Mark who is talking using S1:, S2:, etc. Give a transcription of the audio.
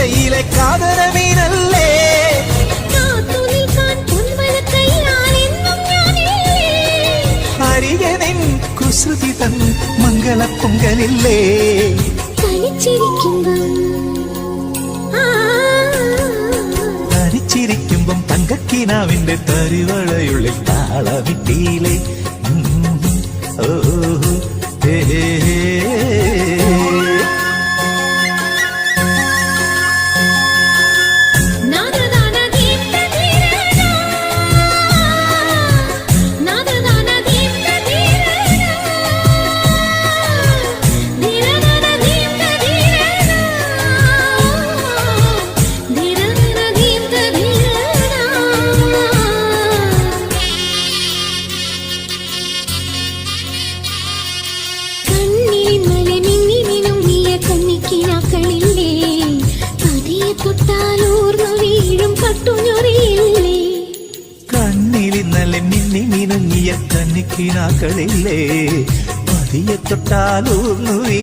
S1: കരയിലെ കാതര മീനല്ലേ അരികനിൻ കുസൃതി തൻ മംഗള പൊങ്കലില്ലേ തനിച്ചിരിക്കുമ്പം തങ്കക്കിനാവിന്റെ തരിവളയുള്ളിൽ താളമിട്ടിയിലെ ഓ ഹേ കണ്ണിലിന്നലെ മിന്നി മിനുങ്ങിയ കന്നിക്കിനാക്കളില്ലേ പതിയെ തൊട്ടാലൂർന്നു